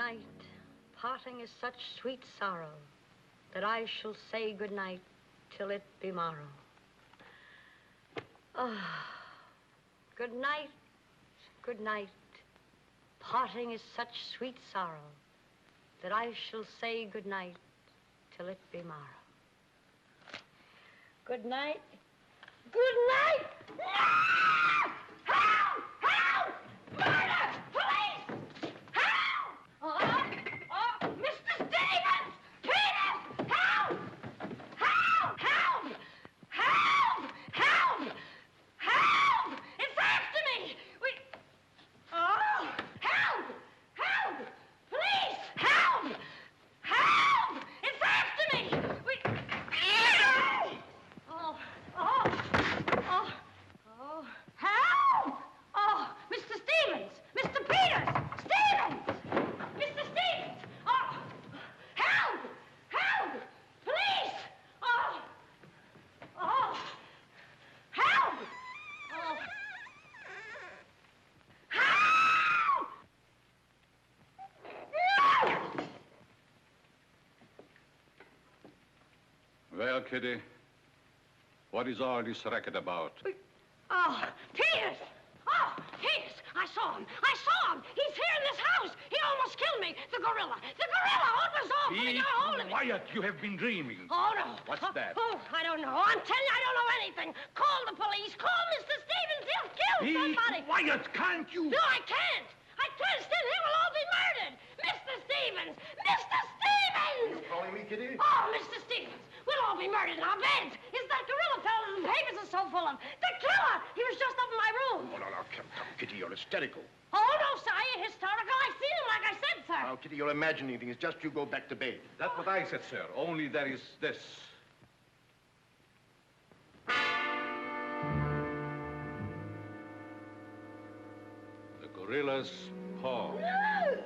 night. Parting is such sweet sorrow that I shall say good night till it be morrow. Oh, good night, good night. Parting is such sweet sorrow that I shall say good night till it be morrow. Good night. Good night! No! Help! Help! Murder! Police! Help! Oh, Mr. Stevens! Peter! Help! Help! Help! Help! Help! Help! It's after me! Help! Help! Police! Help! Help! It's after me! Help! Oh, Mr. Stevens! Mr. Peters! Stevens! Mr. Stevens! Oh, help! Help! Police! Oh! Help! Oh! Help! Well, Kitty, what is all this racket about? Oh, Peters! Oh, Peters! I saw him! I saw him! He's here in this house! He almost killed me! The gorilla! The gorilla! Oh, it was awful! He got a hold of me! Quiet! You have been dreaming. Oh, no. What's that? Oh, I don't know. I'm telling you, I don't know anything. Call the police. Call Mr. Stevens. He'll kill somebody. Quiet! Can't you? No, I can't. I can't. Still, he will all be murdered. Mr. Stevens! Mr. Stevens! You calling me, Kitty? Oh, Mr. Stevens! We'll all be murdered in our beds. It's that gorilla fellow that the papers are so full of. The killer! He was just up in my room. Oh, no, come, Kitty, you're hysterical. Oh, no, sir, you're historical. I've seen him, like I said, sir. Now, Kitty, you're imagining things. Just you go back to bed. That's what I said, sir. Only there is this. The gorilla's paw. No!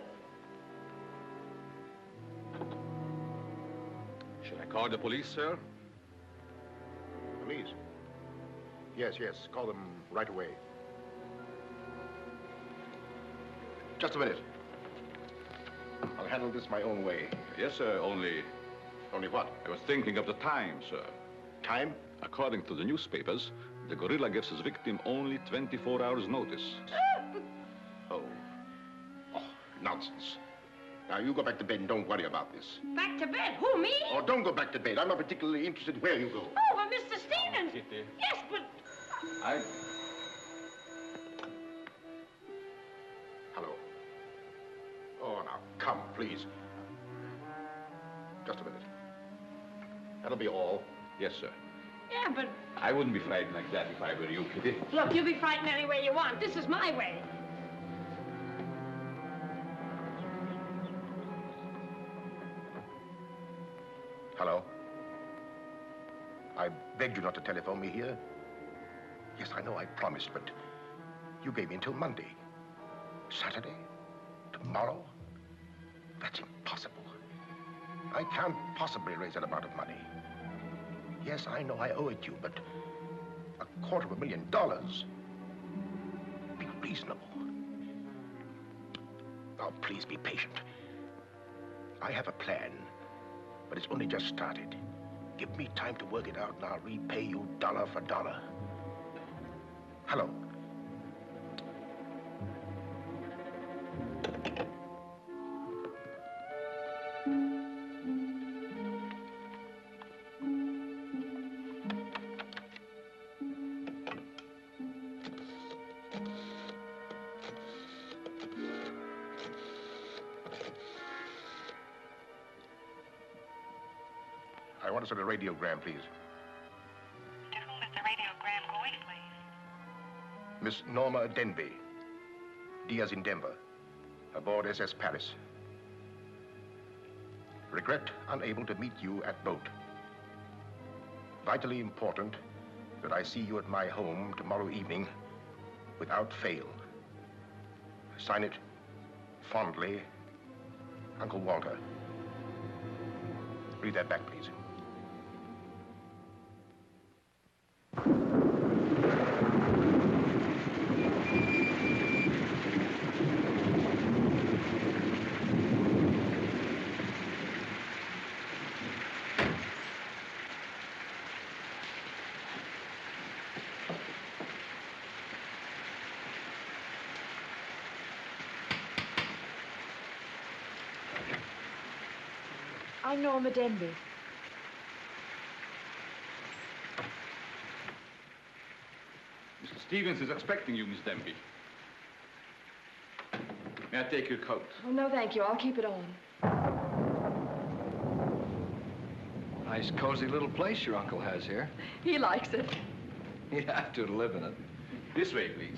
Shall I call the police, sir? Police? Yes, call them right away. Just a minute. I'll handle this my own way. Yes, sir, only... Only what? I was thinking of the time, sir. Time? According to the newspapers, the gorilla gives his victim only 24 hours' notice. Oh, nonsense. Now, you go back to bed and don't worry about this. Back to bed? Who, me? Oh, don't go back to bed. I'm not particularly interested where you go. Oh, but Mr. Stevens! Kitty. Yes, but... Hello. Oh, now, come, please. Just a minute. That'll be all. Yes, sir. Yeah, but... I wouldn't be frightened like that if I were you, Kitty. Look, you be frightened any way you want. This is my way. Hello? I begged you not to telephone me here. Yes, I know I promised, but you gave me until Monday. Saturday? Tomorrow? That's impossible. I can't possibly raise that amount of money. Yes, I know I owe it you, but $250,000? Be reasonable. Oh, please be patient. I have a plan, but it's only just started. Give me time to work it out, and I'll repay you dollar for dollar. Hello. I want to send a radiogram, please. To whom is the radiogram going, please? Miss Norma Denby, Diaz in Denver, aboard SS Paris. Regret unable to meet you at boat. Vitally important that I see you at my home tomorrow evening without fail. Sign it, fondly, Uncle Walter. Read that back, please. I'm Norma Denby. Mr. Stevens is expecting you, Miss Denby. May I take your coat? Oh, no, thank you. I'll keep it on. Nice, cozy little place your uncle has here. He likes it. He'd have to live in it. This way, please.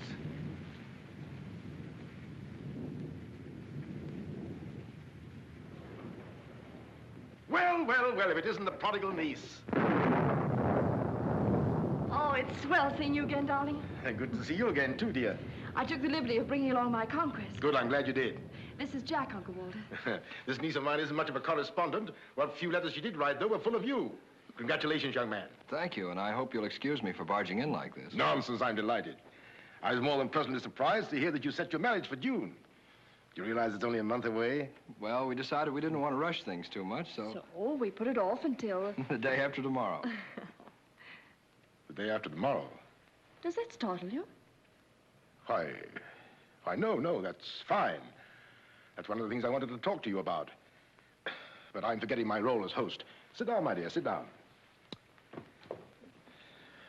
Well, well, well, if it isn't the prodigal niece. Oh, it's swell seeing you again, darling. Good to see you again, too, dear. I took the liberty of bringing along my conquest. Good, I'm glad you did. This is Jack, Uncle Walter. This niece of mine isn't much of a correspondent. What few letters she did write, though, were full of you. Congratulations, young man. Thank you, and I hope you'll excuse me for barging in like this. Nonsense, I'm delighted. I was more than pleasantly surprised to hear that you set your marriage for June. Do you realize it's only a month away? Well, we decided we didn't want to rush things too much, so We put it off until... the day after tomorrow. The day after tomorrow. Does that startle you? Why, no, that's fine. That's one of the things I wanted to talk to you about. But I'm forgetting my role as host. Sit down, my dear, sit down.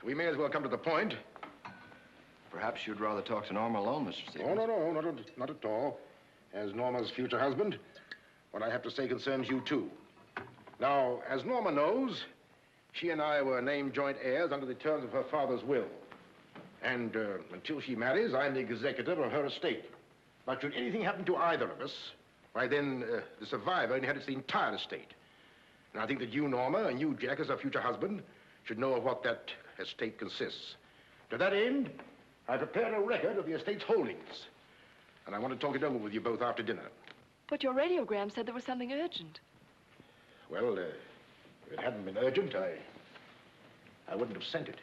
We may as well come to the point. Perhaps you'd rather talk to Norma alone, Mr. Stevens. Oh, no, not at all. As Norma's future husband, what I have to say concerns you, too. Now, as Norma knows, she and I were named joint heirs under the terms of her father's will. And until she marries, I'm the executor of her estate. But should anything happen to either of us, why then the survivor inherits the entire estate. And I think that you, Norma, and you, Jack, as her future husband, should know of what that estate consists. To that end, I prepared a record of the estate's holdings. And I want to talk it over with you both after dinner. But your radiogram said there was something urgent. Well, if it hadn't been urgent, I wouldn't have sent it.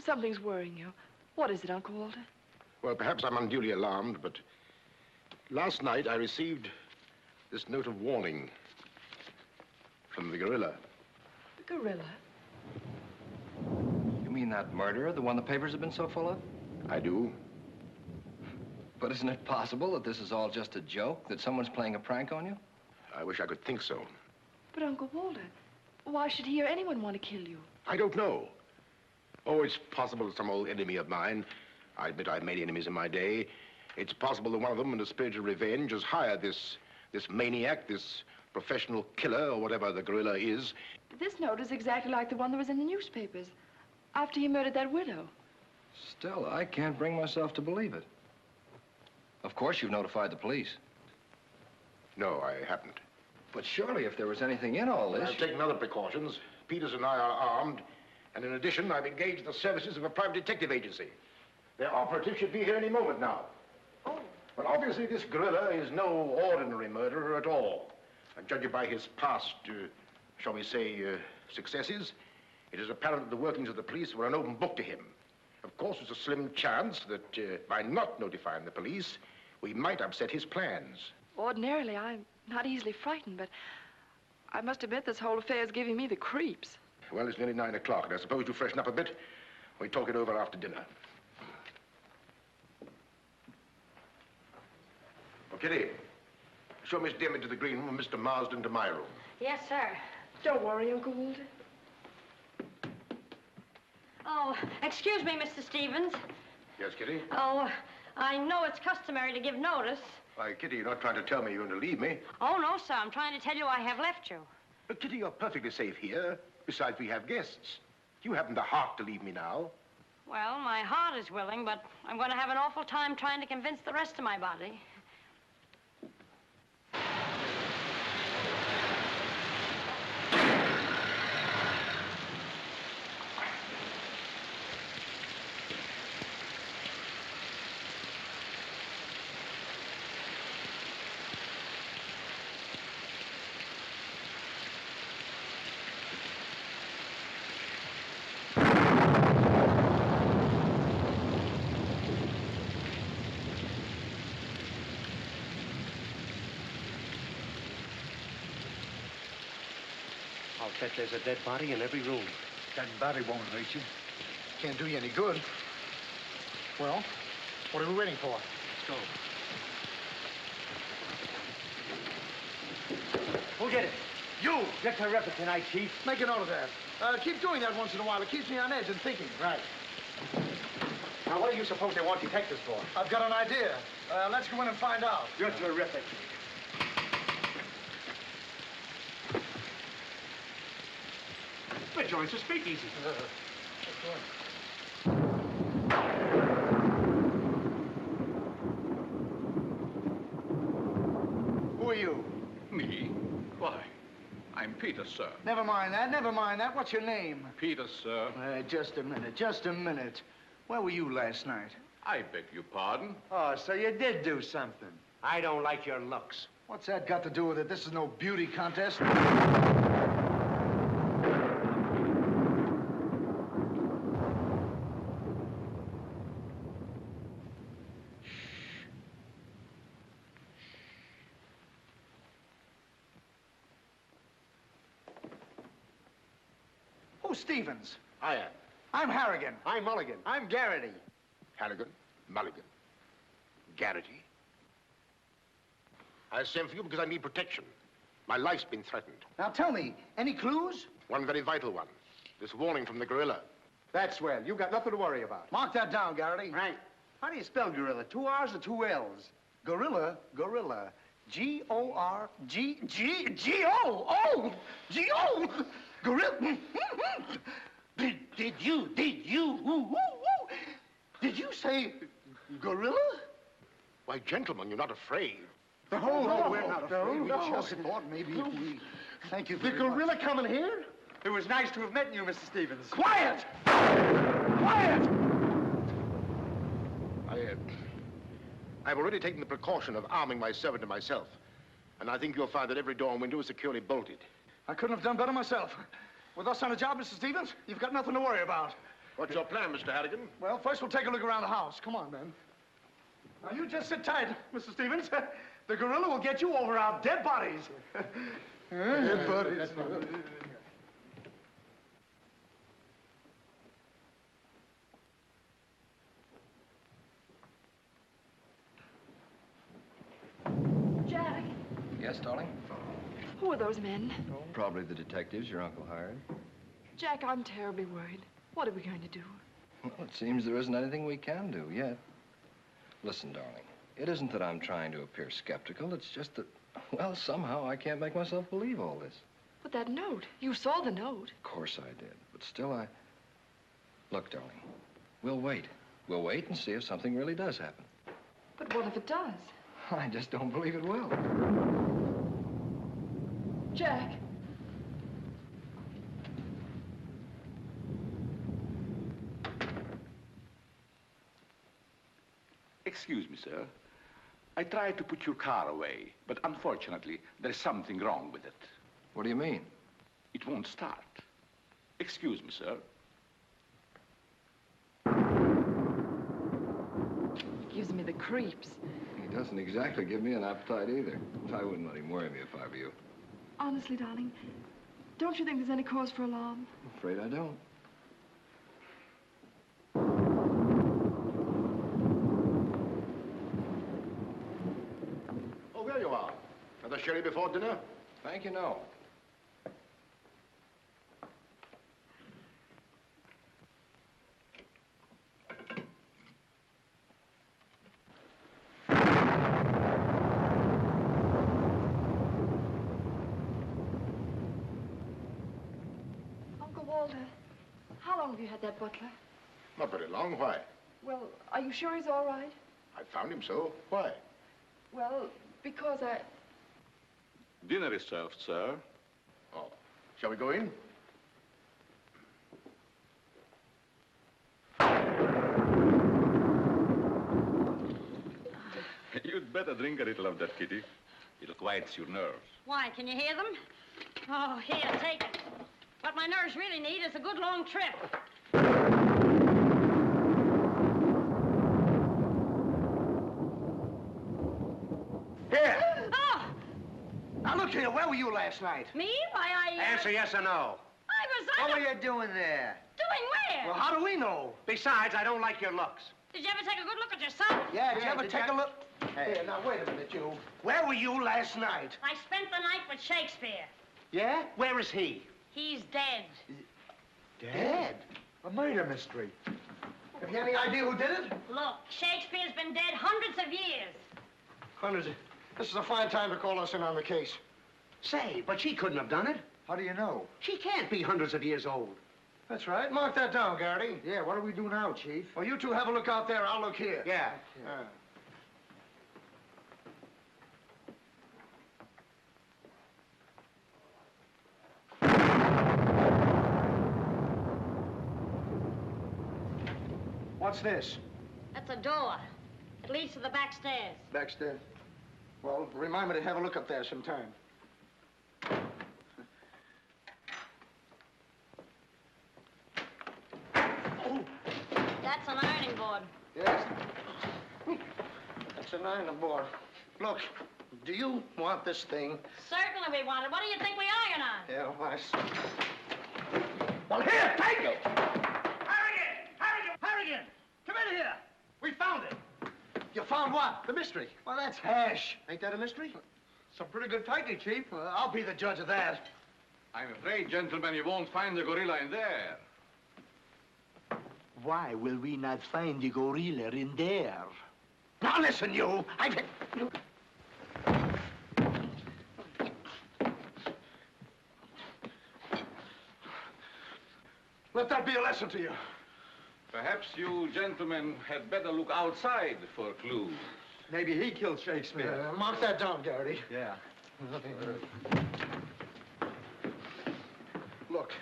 Something's worrying you. What is it, Uncle Walter? Well, perhaps I'm unduly alarmed, but last night I received this note of warning from the gorilla. The gorilla? You mean that murderer, the one the papers have been so full of? I do. But isn't it possible that this is all just a joke, that someone's playing a prank on you? I wish I could think so. But, Uncle Walter, why should he or anyone want to kill you? I don't know. Oh, it's possible that some old enemy of mine, I admit I've made enemies in my day, it's possible that one of them, in a spirit of revenge, has hired this maniac, this professional killer, or whatever the gorilla is. This note is exactly like the one that was in the newspapers after he murdered that widow. Still, I can't bring myself to believe it. Of course, you've notified the police. No, I haven't. But surely, if there was anything in all this... I've taken other precautions. Peters and I are armed. And in addition, I've engaged the services of a private detective agency. Their operative should be here any moment now. Oh. But obviously, this gorilla is no ordinary murderer at all. And judging by his past, shall we say, successes, it is apparent that the workings of the police were an open book to him. Of course, there's a slim chance that by not notifying the police, we might upset his plans. Ordinarily, I'm not easily frightened, but I must admit this whole affair is giving me the creeps. Well, it's nearly 9 o'clock, and I suppose you freshen up a bit. We talk it over after dinner. Oh, Kitty, show Miss Dim into the green room and Mr. Marsden to my room. Yes, sir. Don't worry, Uncle Walter. Oh, excuse me, Mr. Stevens. Yes, Kitty? Oh, I know it's customary to give notice. Why, Kitty, you're not trying to tell me you're going to leave me. Oh, no, sir. I'm trying to tell you I have left you. But, Kitty, you're perfectly safe here. Besides, we have guests. You haven't the heart to leave me now. Well, my heart is willing, but I'm going to have an awful time trying to convince the rest of my body. I'll bet there's a dead body in every room. That body won't hurt you. Can't do you any good. Well, what are we waiting for? Let's go. Who'll get it? You! You're terrific tonight, Chief. Make a note of that. Keep doing that once in a while. It keeps me on edge and thinking. Right. Now, what do you suppose they want detectives for? I've got an idea. Let's go in and find out. You're terrific. We're joints to speakeasy. Who are you? Me? Why, I'm Peter, sir. Never mind that. Never mind that. What's your name? Peter, sir. Just a minute. Just a minute. Where were you last night? I beg your pardon. Oh, so you did do something. I don't like your looks. What's that got to do with it? This is no beauty contest. Who's Stevens? I am. I'm Harrigan. I'm Mulligan. I'm Garrity. Harrigan, Mulligan, Garrity. I sent for you because I need protection. My life's been threatened. Now tell me, any clues? One very vital one. This warning from the gorilla. That's well. You've got nothing to worry about. Mark that down, Garrity. Right. How do you spell gorilla? 2 R's or 2 L's? Gorilla, gorilla. G-O-R-G-G-G-O! Oh! G-O! Gorilla. Did you say gorilla? Why, gentlemen, you're not afraid. No, we're not afraid. We just thought maybe if we... Thank you The very much. gorilla coming here? It was nice to have met you, Mr. Stevens. Quiet! Quiet! I've already taken the precaution of arming my servant and myself. And I think you'll find that every door and window is securely bolted. I couldn't have done better myself. With us on the job, Mr. Stevens, you've got nothing to worry about. What's your plan, Mr. Harrigan? Well, first we'll take a look around the house. Come on, then. Now, you just sit tight, Mr. Stevens. The gorilla will get you over our dead bodies. Dead bodies. Jack, Yes, darling? who are those men? Probably the detectives your uncle hired. Jack, I'm terribly worried. What are we going to do? Well, it seems there isn't anything we can do yet. Listen, darling, it isn't that I'm trying to appear skeptical. It's just that, well, somehow I can't make myself believe all this. But that note, you saw the note. Of course I did, but still Look, darling, we'll wait. We'll wait and see if something really does happen. But what if it does? I just don't believe it will. Jack. Excuse me, sir. I tried to put your car away, but unfortunately, there's something wrong with it. What do you mean? It won't start. Excuse me, sir. Gives me the creeps. He doesn't exactly give me an appetite either. I wouldn't let him worry me if I were you. Honestly, darling, don't you think there's any cause for alarm? I'm afraid I don't. Oh, there you are. Another sherry before dinner? Thank you, no. Uncle Walter, how long have you had that butler? Not very long. Why? Well, are you sure he's all right? I found him so. Why? Well, because I... Dinner is served, sir. Oh. Shall we go in? You'd better drink a little of that, Kitty. It'll quiet your nerves. Why, can you hear them? Oh, here, take it. What my nerves really need is a good long trip. Here. Oh, Now, look here. Where were you last night? me? Why, Answer yes or no. I was... What were you doing there? Doing where? Well, how do we know? Besides, I don't like your looks. Did you ever take a good look at yourself? Yeah, did you ever did take you- a look? Hey. Here, now, wait a minute, you. Where were you last night? I spent the night with Shakespeare. Yeah? Where is he? He's dead. Dead? A murder mystery. Have you any idea who did it? Look, Shakespeare's been dead hundreds of years. Hundreds. This is a fine time to call us in on the case. Say, but she couldn't have done it. How do you know? She can't be hundreds of years old. That's right. Mark that down, Garrity. Yeah, what do we do now, Chief? Well, you two have a look out there. I'll look here. Yeah. What's this? That's a door. It leads to the back stairs. Backstairs. Well, remind me to have a look up there sometime. That's an ironing board. Yes. That's an ironing board. Look, do you want this thing? Certainly we want it. What do you think we iron on? Yeah, well, I see. Well, here, take it! Harrigan! Come in here! We found it. You found what? The mystery. Well, that's hash. Ain't that a mystery? Some pretty good tightly, Chief. I'll be the judge of that. I'm afraid, gentlemen, you won't find the gorilla in there. Why will we not find the gorilla in there? Now listen, you. Let that be a lesson to you. Perhaps you gentlemen had better look outside for clues. Maybe he killed Shakespeare. Mark that down, Garrity. Yeah. Look,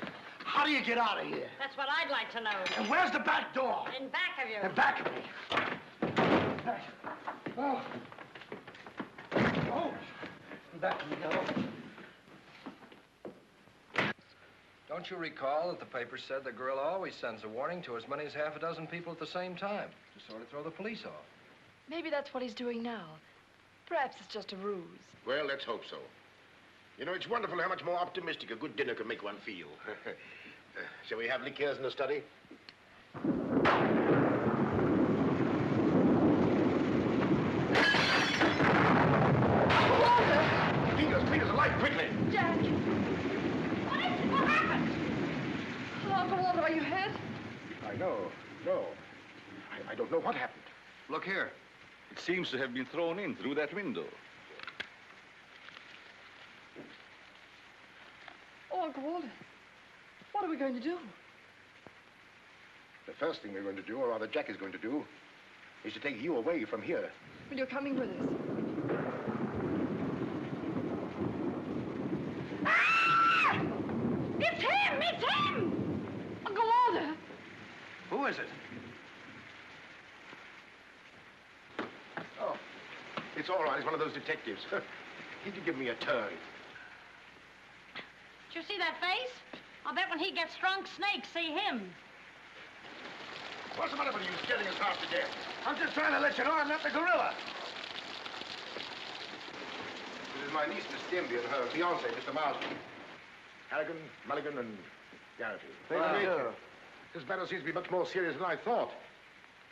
how do you get out of here? That's what I'd like to know. And where's the back door? In back of you. In back of me. Oh. Oh. Back we go. Don't you recall that the paper said the gorilla always sends a warning to as many as half a dozen people at the same time to sort of throw the police off? Maybe that's what he's doing now. Perhaps it's just a ruse. Well, let's hope so. You know, it's wonderful how much more optimistic a good dinner can make one feel. Shall we have liqueurs in the study? Peter's alive, quickly! Jack! What is it? What happened? Oh, Uncle Walter, are you hurt? I know. No. I don't know what happened. Look here. It seems to have been thrown in through that window. Oh, Uncle Walter, what are we going to do? The first thing we're going to do, or rather Jack is going to do, is to take you away from here. Well, you're coming with us. Ah! It's him! It's him! Uncle Walter! Who is it? Oh, it's all right. It's one of those detectives. He did give me a turn. Did you see that face? I'll bet when he gets drunk, snakes see him. What's the matter with you scaring us half to death? I'm just trying to let you know I'm not the gorilla. This is my niece, Miss Stimby, and her fiancé, Mr. Marsden. Harrigan, Mulligan, and Garrity. Thank you. This matter seems to be much more serious than I thought.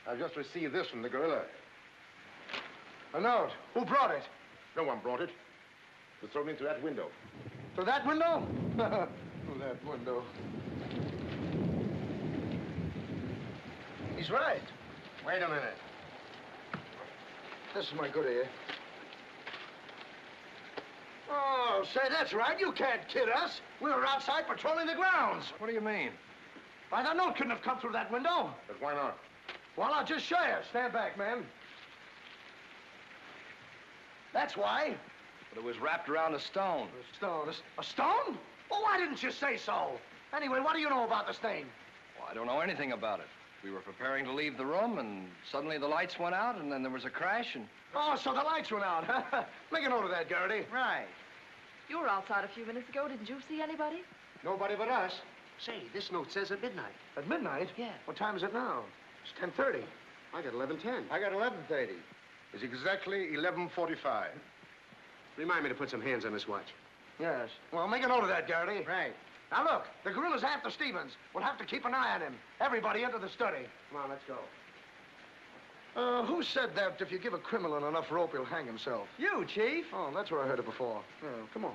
I've just received this from the gorilla. A note. Who brought it? No one brought it. It was thrown in through that window. Through that window? Through that window. He's right. Wait a minute. This is my good ear. Oh, say, that's right. You can't kid us. We were outside patrolling the grounds. What do you mean? Why, that note couldn't have come through that window. But why not? Well, I'll just show you. Stand back, man. That's why. But it was wrapped around a stone. A stone. A stone? Well, why didn't you say so? Anyway, what do you know about the stain? Well, I don't know anything about it. We were preparing to leave the room, and suddenly the lights went out, and then there was a crash, and... Oh, so the lights went out. Make a note of that, Garrity. Right. You were outside a few minutes ago. Didn't you see anybody? Nobody but us. Say, this note says at midnight. At midnight? Yeah. What time is it now? It's 10:30. I got 11:10. I got 11:30. It's exactly 11:45. Remind me to put some hands on this watch. Yes. Well, make a note of that, Garrity. Right. Now, look, the gorilla's after Stevens. We'll have to keep an eye on him. Everybody into the study. Come on, let's go. Who said that if you give a criminal enough rope, he'll hang himself? You, Chief. Oh, that's where I heard it before. Yeah, come on.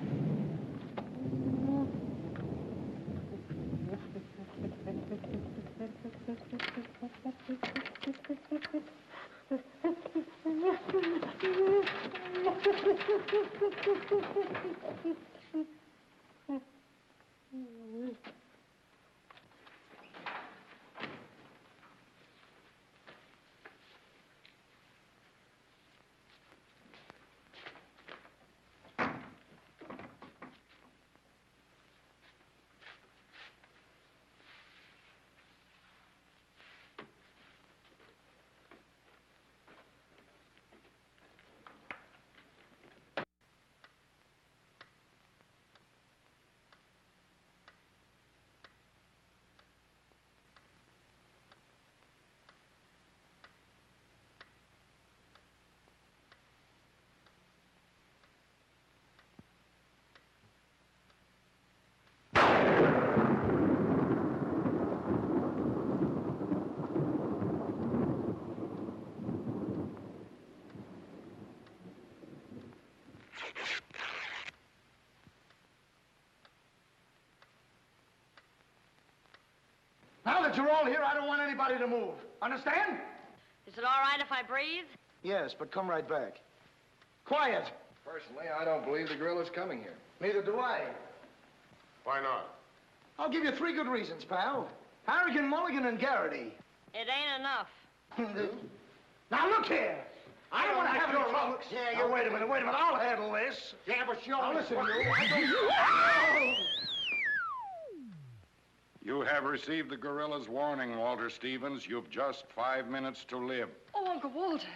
Now that you're all here, I don't want anybody to move. Understand? Is it all right if I breathe? Yes, but come right back. Quiet. Personally, I don't believe the gorilla's coming here. Neither do I. Why not? I'll give you 3 good reasons, pal. Harrigan, Mulligan, and Garrity. It ain't enough. Now, look here. I don't want to have your trouble. Yeah, wait a minute. I'll handle this. Yeah, but sure. Now, listen, you. You have received the gorilla's warning, Walter Stevens. You've just 5 minutes to live. Oh, Uncle Walter.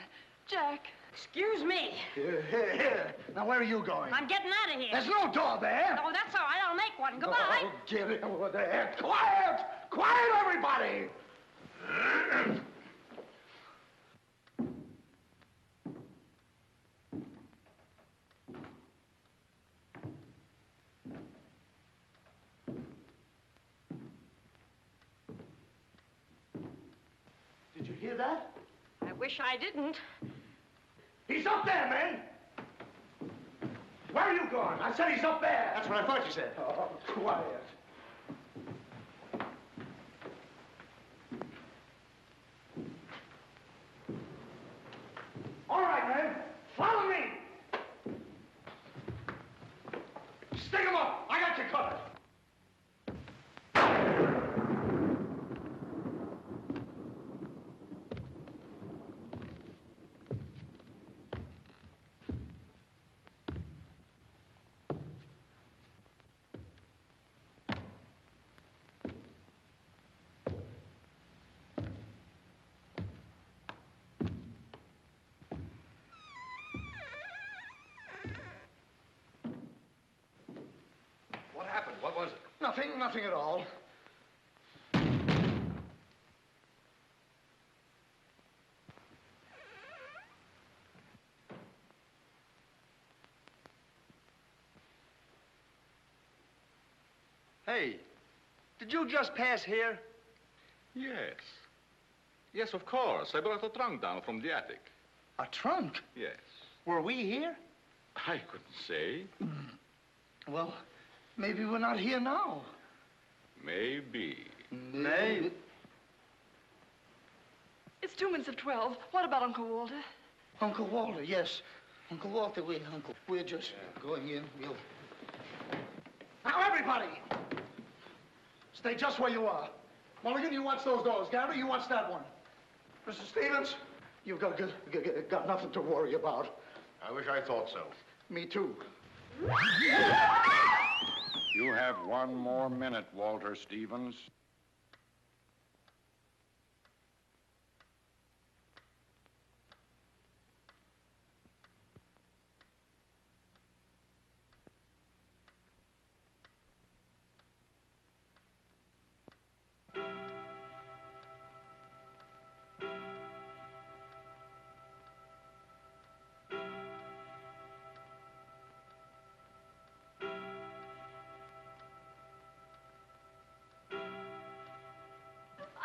Jack. Excuse me. Here. Now, where are you going? I'm getting out of here. There's no door there. Oh, that's all right. I'll make one. Goodbye. Oh, get it over there. Quiet! Quiet, everybody! Did you hear that? I wish I didn't. He's up there, man! Where are you going? I said he's up there. That's what I thought you said. Oh, quiet. All right, man. Follow me. Stick him up. I got you covered. What happened? What was it? Nothing at all. Hey, did you just pass here? Yes. Yes, of course. I brought a trunk down from the attic. A trunk? Yes. Were we here? I couldn't say. Well, maybe we're not here now. Maybe. Maybe. It's 2 minutes of 12. What about Uncle Walter? Uncle Walter, yes. Uncle Walter, we're just going in. We'll... Now, everybody! Stay just where you are. Mulligan, you watch those doors. Gary, you watch that one. Mr. Stevens, you've got nothing to worry about. I wish I thought so. Me too. You have 1 more minute, Walter Stevens.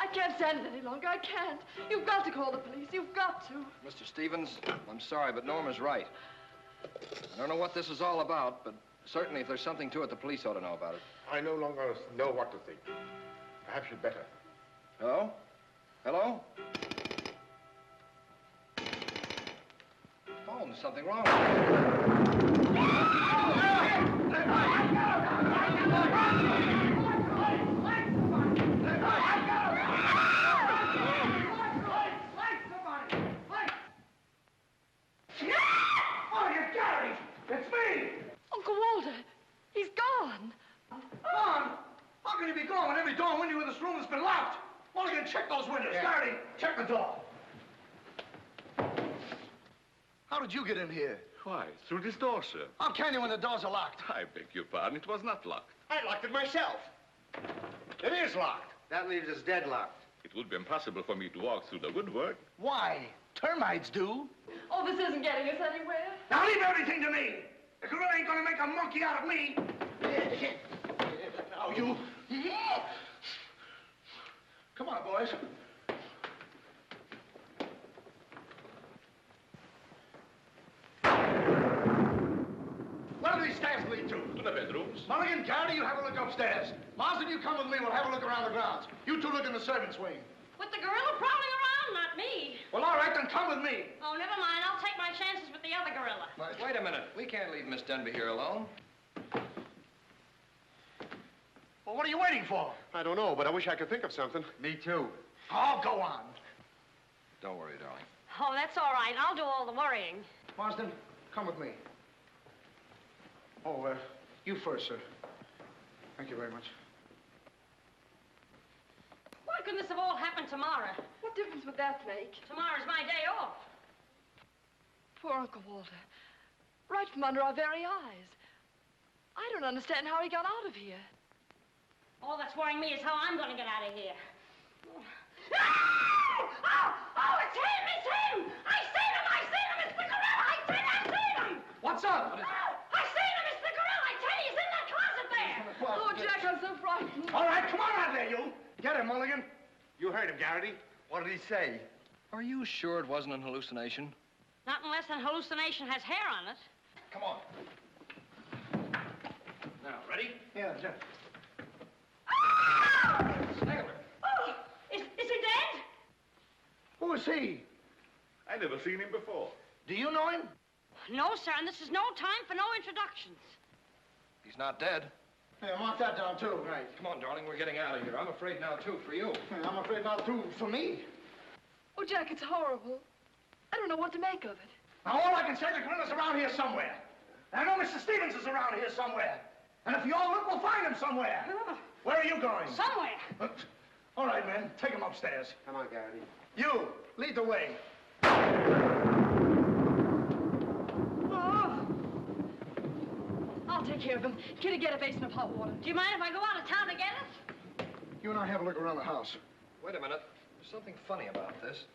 I can't stand it any longer. I can't. You've got to call the police. You've got to. Mr. Stevens, I'm sorry, but Norma's right. I don't know what this is all about, but certainly if there's something to it, the police ought to know about it. I no longer know what to think. Perhaps you'd better. Hello? Hello? something wrong with you. It's me! Uncle Walter, he's gone. Gone? How can he be gone when every door and window in this room has been locked? Mulligan, check those windows. Garrity, check the door. How did you get in here? Why, through this door, sir. How can you when the doors are locked? I beg your pardon, it was not locked. I locked it myself. It is locked. That leaves us deadlocked. It would be impossible for me to walk through the woodwork. Why? Termites do. Oh, this isn't getting us anywhere. Now leave everything to me. The gorilla ain't gonna make a monkey out of me. Now you. Come on, boys. Where do these stairs lead to? To the bedrooms. Mulligan, Garrity, you have a look upstairs. Marsden, you come with me. We'll have a look around the grounds. You two look in the servants' wing. With the gorilla prowling around, not me. Well, all right, then come with me. Oh, never mind. I'll take my chances with the other gorilla. Wait a minute. We can't leave Miss Denby here alone. Well, what are you waiting for? I don't know, but I wish I could think of something. Me too. Oh, go on. Don't worry, darling. Oh, that's all right. I'll do all the worrying. Marsden, come with me. Oh, you first, sir. Thank you very much. Why couldn't this have all happened tomorrow? What difference would that make? Tomorrow's my day off. Poor Uncle Walter. Right from under our very eyes. I don't understand how he got out of here. All that's worrying me is how I'm going to get out of here. Oh, it's him! It's him! I seen him! I seen him! It's the gorilla! I seen him! What's up? I seen him! It's the gorilla! I tell you, he's in that closet there! Oh, Jack, I'm so frightened. All right, come on out there, you. Get him, Mulligan. You heard him, Garrity. What did he say? Are you sure it wasn't an hallucination? Not unless an hallucination has hair on it. Come on. Now, ready? Yeah, Jeff. Oh, is he dead? Who is he? I never seen him before. Do you know him? No, sir, and this is no time for no introductions. He's not dead. Yeah, mark that down, too. Right. Come on, darling, we're getting out of here. I'm afraid now, too, for you. Yeah, I'm afraid not, too, for me. Oh, Jack, it's horrible. I don't know what to make of it. Now, all I can say, the gorilla's around here somewhere. And I know Mr. Stevens is around here somewhere. And if you all look, we'll find him somewhere. Where are you going? Somewhere. All right, men, take him upstairs. Come on, Garrity. You, lead the way. Oh. I'll take care of him. Kitty, get a basin of hot water. Do you mind if I go out of town to get it? You and I have a look around the house. Wait a minute. There's something funny about this.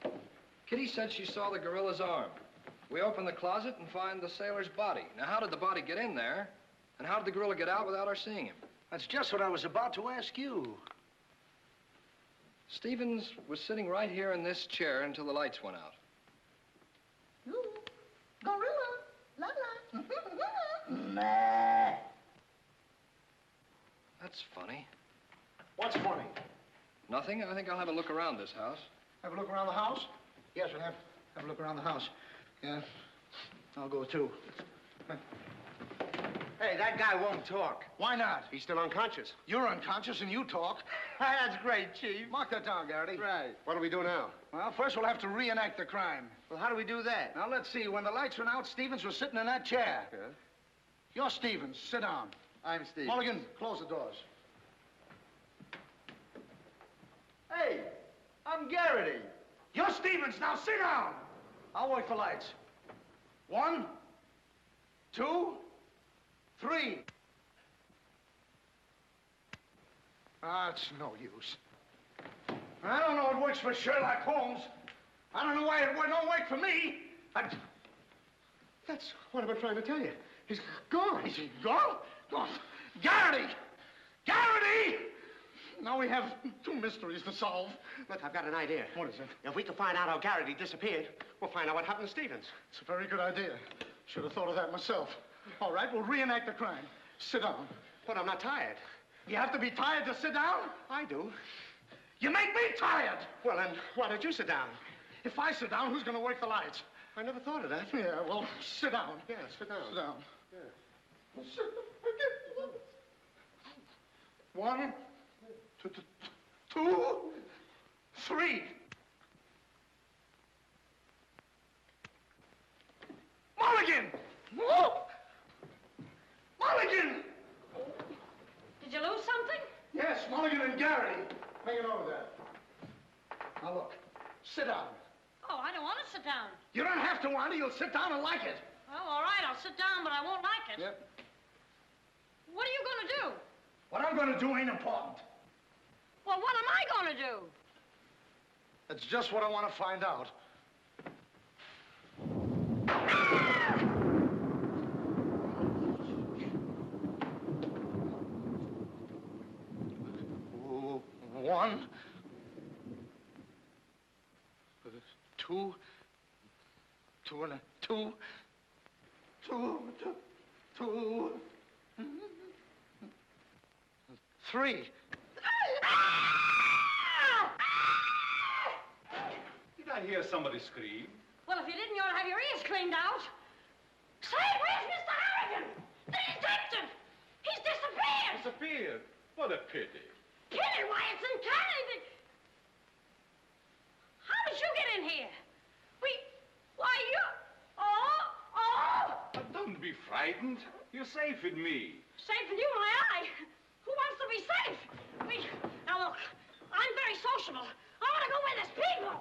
Kitty said she saw the gorilla's arm. We open the closet and find the sailor's body. Now, how did the body get in there? And how did the gorilla get out without our seeing him? That's just what I was about to ask you. Stevens was sitting right here in this chair until the lights went out. Ooh, gorilla, la la. Nah. That's funny. What's funny? Nothing. I think I'll have a look around this house. Have a look around the house? Yes, we'll have a look around the house. Yeah, I'll go too. Hey, that guy won't talk. Why not? He's still unconscious. You're unconscious and you talk. That's great, Chief. Mark that down, Garrity. Right. What do we do now? Well, first we'll have to reenact the crime. Well, how do we do that? Now, let's see. When the lights went out, Stevens was sitting in that chair. Yeah. You're Stevens. Sit down. I'm Steve. Mulligan, close the doors. Hey, I'm Garrity. You're Stevens. Now, sit down. I'll wait for lights. 1, 2, 3. It's no use. I don't know it works for Sherlock Holmes. I don't know why it don't work for me. That's what I've been trying to tell you. He's gone. Is he gone? Gone. Garrity! Garrity! Now we have 2 mysteries to solve. Look, I've got an idea. What is it? If we can find out how Garrity disappeared, we'll find out what happened to Stevens. It's a very good idea. Should have thought of that myself. All right, we'll reenact the crime. Sit down. But I'm not tired. You have to be tired to sit down? I do. You make me tired! Well, then, why don't you sit down? If I sit down, who's going to work the lights? I never thought of that. Yeah, well, sit down. Yeah, sit down. Sit down. Yeah. One, two, three. Mulligan! Whoa! Mulligan! Did you lose something? Yes, Mulligan and Gary. Hang it over there. Now look, sit down. Oh, I don't want to sit down. You don't have to want it. You'll sit down and like it. Well, all right, I'll sit down, but I won't like it. Yep. What are you going to do? What I'm going to do ain't important. Well, what am I going to do? That's just what I want to find out. One, two, three. Did I hear somebody scream? Well, if you didn't, you ought to have your ears cleaned out. Say, where's Mr. Harrigan? The detective! He's disappeared! Disappeared? What a pity. Pity? Why, it's uncanny. How did you get in here? Why, you... Oh! But don't be frightened. You're safe with me. Safe with you, my eye. Who wants to be safe? Now, look, I'm very sociable. I want to go where there's people.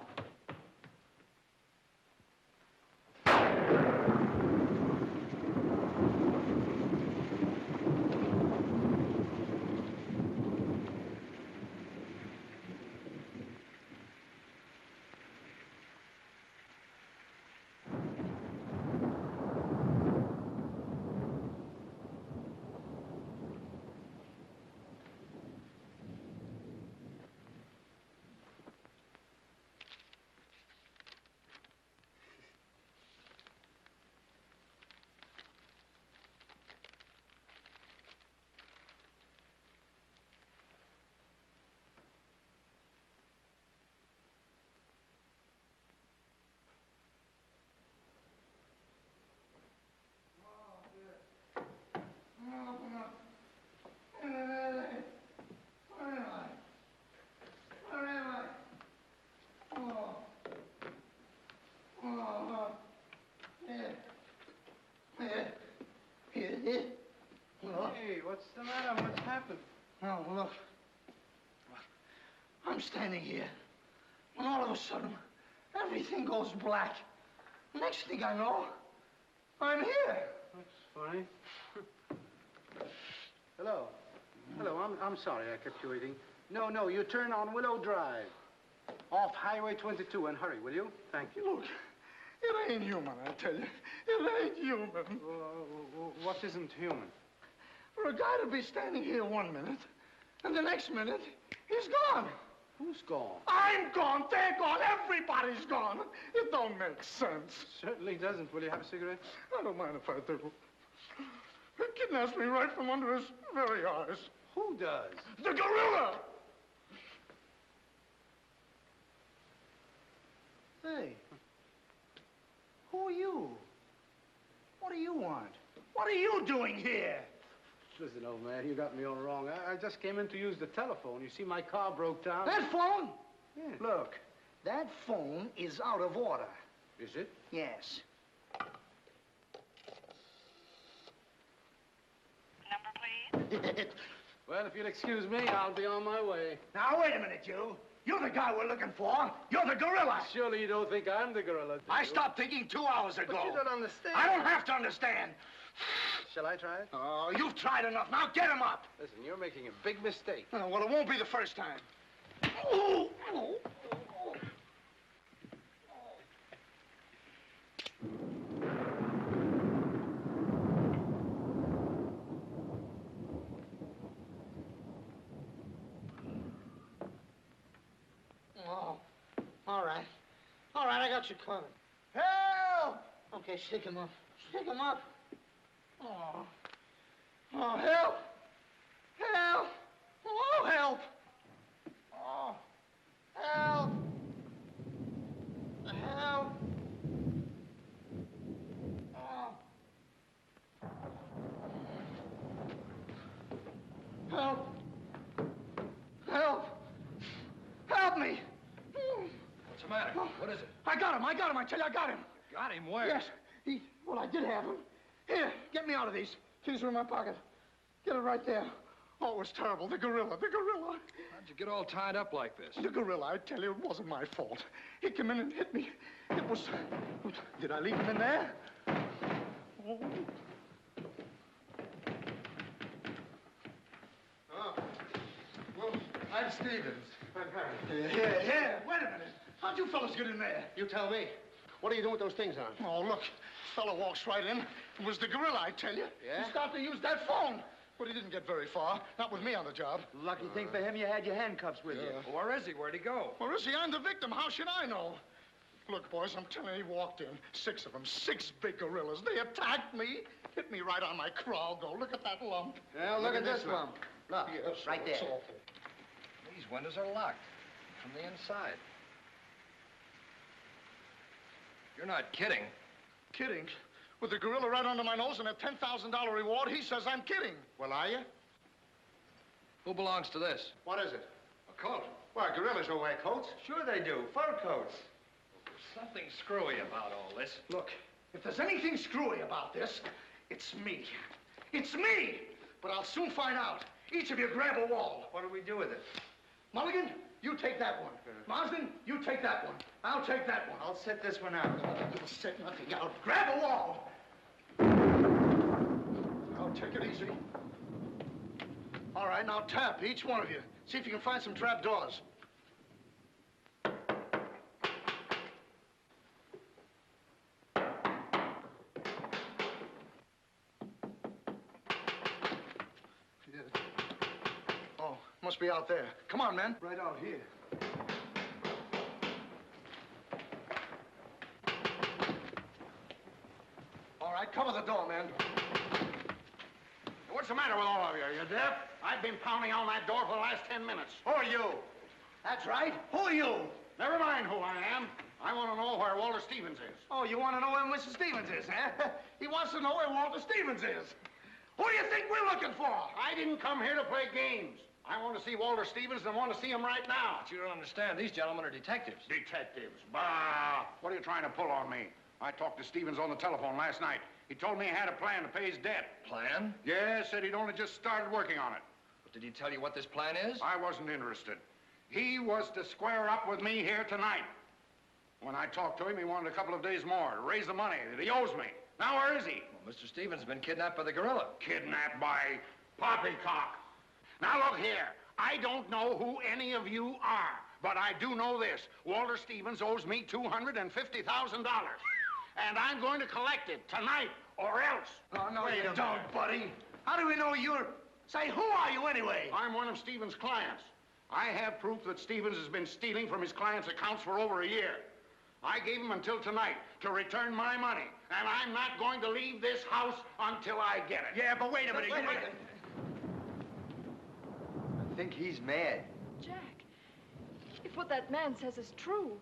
Hey, what's the matter? What's happened? Oh, look. I'm standing here, and all of a sudden, everything goes black. Next thing I know, I'm here. That's funny. Hello. Hello, I'm sorry I kept you waiting. No, you turn on Willow Drive. Off Highway 22, and hurry, will you? Thank you. Look, it ain't human, I tell you. It ain't human. What isn't human? For a guy to be standing here 1 minute, and the next minute, he's gone. Who's gone? I'm gone, they're gone, everybody's gone. It don't make sense. Certainly doesn't. Will you have a cigarette? I don't mind if I do. He kidnaps me right from under his very eyes. Who does? The gorilla! Hey, who are you? What do you want? What are you doing here? Listen, old man, you got me all wrong. I just came in to use the telephone. You see, my car broke down. That phone? Yeah. Look, that phone is out of order. Is it? Yes. Number, please. Well, if you'll excuse me, I'll be on my way. Now, wait a minute, you. You're the guy we're looking for. You're the gorilla. Surely you don't think I'm the gorilla, do I you? stopped thinking 2 hours ago. But you don't understand. I don't have to understand. Shall I try it? Oh, you've tried enough. Now get him up. Listen, you're making a big mistake. Oh, well, it won't be the first time. Oh, all right. All right, I got you covered. Help! Okay, shake him up. Shake him up. Oh. Oh, help! Help! Oh, help! Oh, help! Help! I got him. I tell you, I got him. Got him where? Yes. Well, I did have him. Here, get me out of these. Keys are in my pocket. Get it right there. Oh, it was terrible. The gorilla. How'd you get all tied up like this? The gorilla, I tell you, it wasn't my fault. He came in and hit me. It was... Did I leave him in there? Oh. Well, I'm Stevens. I'm Harry. Here. Wait a minute. How'd you fellas get in there? You tell me. What are you doing with those things on? Oh, look. Fellow walks right in. It was the gorilla, I tell you. Yeah? He started to use that phone. But he didn't get very far. Not with me on the job. Lucky thing for him, you had your handcuffs with you. Well, where is he? Where'd he go? Where is he? I'm the victim. How should I know? Look, boys, I'm telling you, he walked in. 6 of them. 6 big gorillas. They attacked me. Hit me right on my crawl go. Look at that lump. Yeah, look at this lump. Look, yes, right there. It's awful. These windows are locked from the inside. You're not kidding. Kidding? With the gorilla right under my nose and a $10,000 reward, he says I'm kidding. Well, are you? Who belongs to this? What is it? A coat. Well, gorillas don't wear coats. Sure they do. Fur coats. Something screwy about all this. Look, if there's anything screwy about this, it's me. It's me! But I'll soon find out. Each of you grab a wall. What do we do with it? Mulligan, you take that one. Marsden, you take that one. I'll take that one. I'll set this one out. You'll set nothing out. Grab a wall. I'll take it easy. All right, now tap, each one of you. See if you can find some trap doors. Oh, must be out there. Come on, men. Right out here. All right, cover the door, man. What's the matter with all of you? Are you deaf? I've been pounding on that door for the last 10 minutes. Who are you? That's right. Who are you? Never mind who I am. I want to know where Walter Stevens is. Oh, you want to know where Mr. Stevens is, huh? He wants to know where Walter Stevens is. Who do you think we're looking for? I didn't come here to play games. I want to see Walter Stevens and I want to see him right now. But you don't understand. These gentlemen are detectives. Detectives? Bah! What are you trying to pull on me? I talked to Stevens on the telephone last night. He told me he had a plan to pay his debt. Plan? Yes, said he'd only just started working on it. But did he tell you what this plan is? I wasn't interested. He was to square up with me here tonight. When I talked to him, he wanted a couple of days more to raise the money that he owes me. Now, where is he? Well, Mr. Stevens has been kidnapped by the gorilla. Kidnapped by Poppycock. Now, look here. I don't know who any of you are, but I do know this. Walter Stevens owes me $250,000. And I'm going to collect it tonight, or else. Oh, no, you don't, buddy. How do we know you're... Say, who are you anyway? I'm one of Stevens' clients. I have proof that Stevens has been stealing from his clients' accounts for over a year. I gave him until tonight to return my money, and I'm not going to leave this house until I get it. Yeah, but wait a minute. I think he's mad. Jack, if what that man says is true,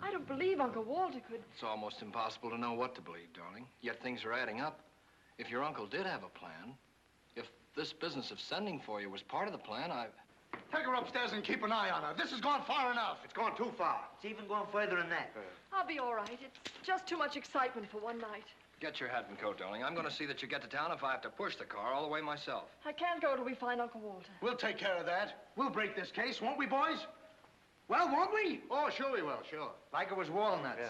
I don't believe Uncle Walter could... It's almost impossible to know what to believe, darling. Yet things are adding up. If your uncle did have a plan, if this business of sending for you was part of the plan, Take her upstairs and keep an eye on her. This has gone far enough. It's gone too far. It's even gone further than that. I'll be all right. It's just too much excitement for one night. Get your hat and coat, darling. I'm going to see that you get to town if I have to push the car all the way myself. I can't go till we find Uncle Walter. We'll take care of that. We'll break this case, won't we, boys? Well, won't we? Oh, sure we will, sure. Like it was walnuts. Yeah.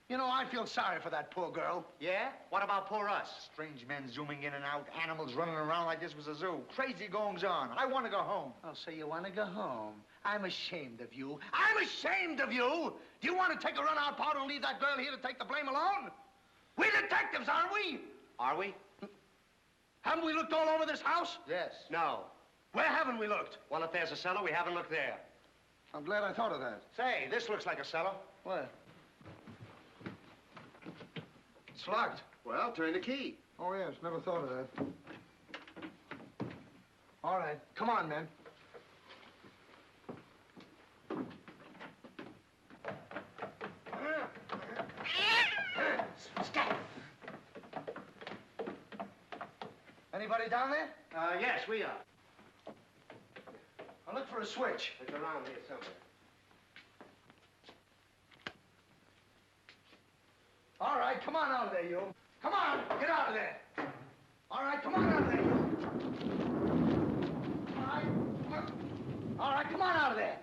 You know, I feel sorry for that poor girl. Yeah? What about poor us? Strange men zooming in and out, animals running around like this was a zoo. Crazy goings on. I want to go home. Oh, so you want to go home? I'm ashamed of you. I'm ashamed of you! Do you want to take a run out powder and leave that girl here to take the blame alone? We're detectives, aren't we? Are we? Haven't we looked all over this house? Yes. No. Where haven't we looked? Well, if there's a cellar, we haven't looked there. I'm glad I thought of that. Say, this looks like a cellar. Where? It's locked. Well, turn the key. Oh, yes. Never thought of that. All right. Come on, men. Stop. Anybody down there? Yes, we are. I'll look for a switch. It's around here somewhere. right, come on out of there, you. Come on, get out of there. All right, come on out of there, you. All right, come on out of there.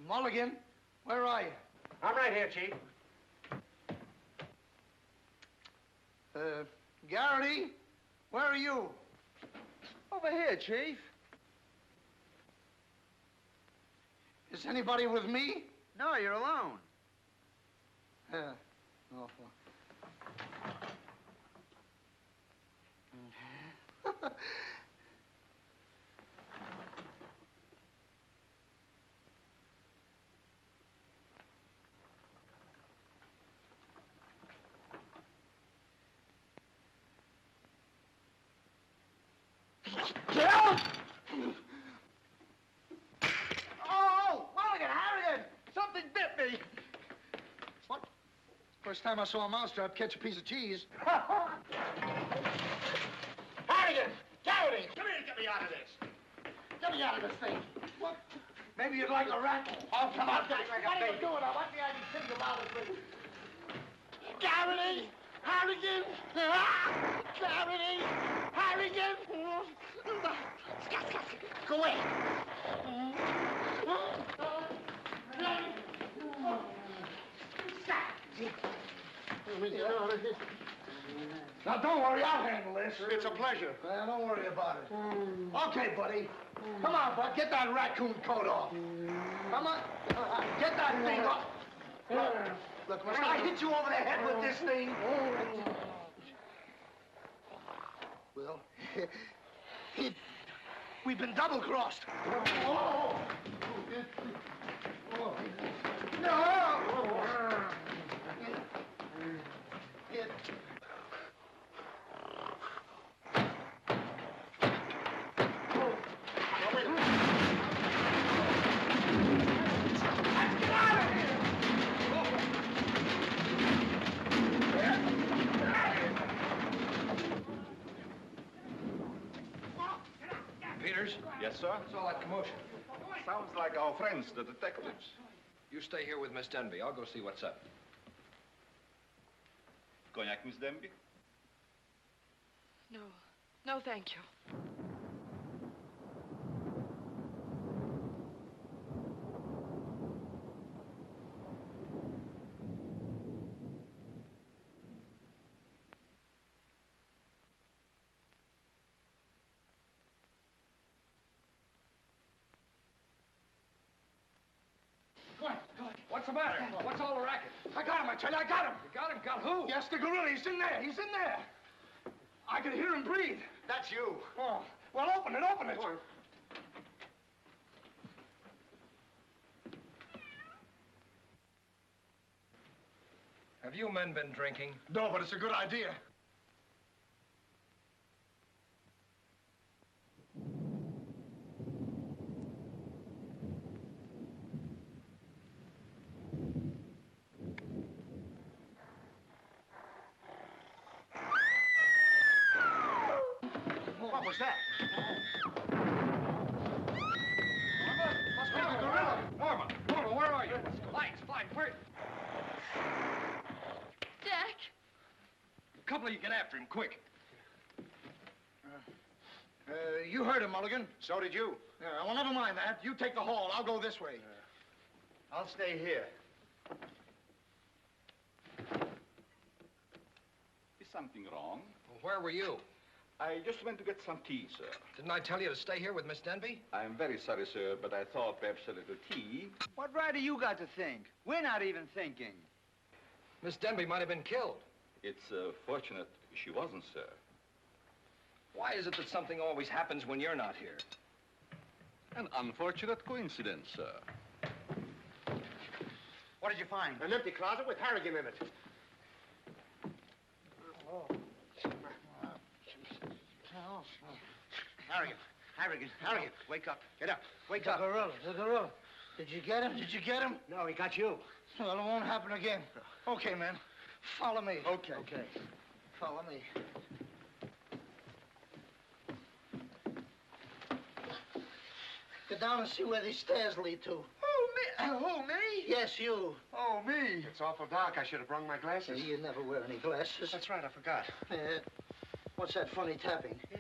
Mulligan, where are you? I'm right here, Chief. Garrity, where are you? Over here, Chief. Is anybody with me? No, you're alone. Oh, well. Oh, Mulligan, Harrigan! Something bit me. What? First time I saw a mousetrap catch a piece of cheese. Harrigan! Garrity! Come here and get me out of this. Get me out of this thing. What? Maybe you'd like a rat. Oh, come on, get me like a What are you baby. doing? I want the idea to think about it, please. Garrity! Harrigan! Garrity! Harrigan! Go away! Now, don't worry, I'll handle this. It's a pleasure. Well, don't worry about it. Okay, buddy. Come on, bud. Get that raccoon coat off. Come on. Get that thing off. Look, must I hit you over the head with this thing? Well, we've been double-crossed. No! Peters? Yes, sir? What's all that commotion? Sounds like our friends, the detectives. You stay here with Miss Denby. I'll go see what's up. Cognac, Miss Denby? No. No, thank you. What's the matter? What's all the racket? I got him, I tell you, I got him. You got him? Got who? Yes, the gorilla. He's in there. He's in there. I can hear him breathe. That's you. Oh, well, open it, open it. Have you men been drinking? No, but it's a good idea. What was that? Must be the gorilla. Norma, where are you? Lights, flying, where? Jack! A couple of you get after him, quick. You heard him, Mulligan. So did you. Yeah, well, never mind that. You take the hall. I'll go this way. I'll stay here. Is something wrong? Well, where were you? I just went to get some tea, sir. Didn't I tell you to stay here with Miss Denby? I'm very sorry, sir, but I thought perhaps a little tea. What right do you got to think? We're not even thinking. Miss Denby might have been killed. It's fortunate she wasn't, sir. Why is it that something always happens when you're not here? An unfortunate coincidence, sir. What did you find? An empty closet with Harrigan in it. Harrigan, wake up. Get up. Wake up. The gorilla. Did you get him? Did you get him? No, he got you. Well, it won't happen again. Okay, man. Follow me. Okay. Okay. Follow me. Go down and see where these stairs lead to. Who, me? Yes, you. Oh, me. It's awful dark. I should have brought my glasses. You never wear any glasses. That's right, I forgot. What's that funny tapping? Yeah.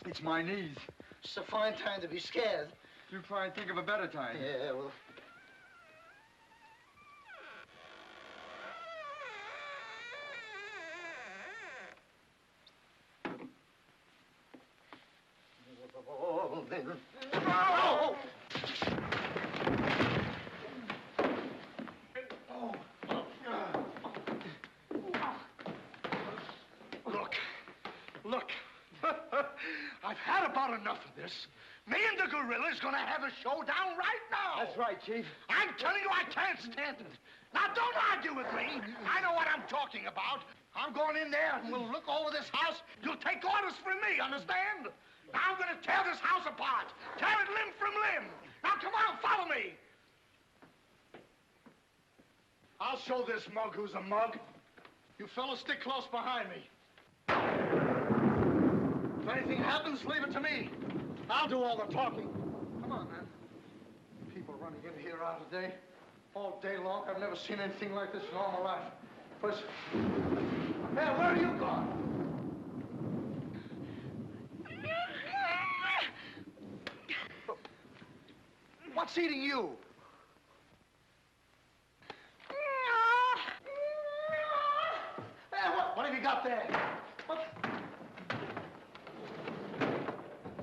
It's my knees. It's a fine time to be scared. You try and think of a better time. Yeah, well... Oh! Look. I've had about enough of this. Me and the gorilla's gonna have a showdown right now. That's right, Chief. I'm telling you, I can't stand it. Now, don't argue with me. I know what I'm talking about. I'm going in there and we'll look over this house. You'll take orders from me, understand? Now I'm gonna tear this house apart. Tear it limb from limb. Now, come on, follow me. I'll show this mug who's a mug. You fellas stick close behind me. If anything happens, leave it to me. I'll do all the talking. Come on, man. People running in here out of day. All day long. I've never seen anything like this in all my life. First... Hey, where are you going? What's eating you? Hey, what have you got there? What?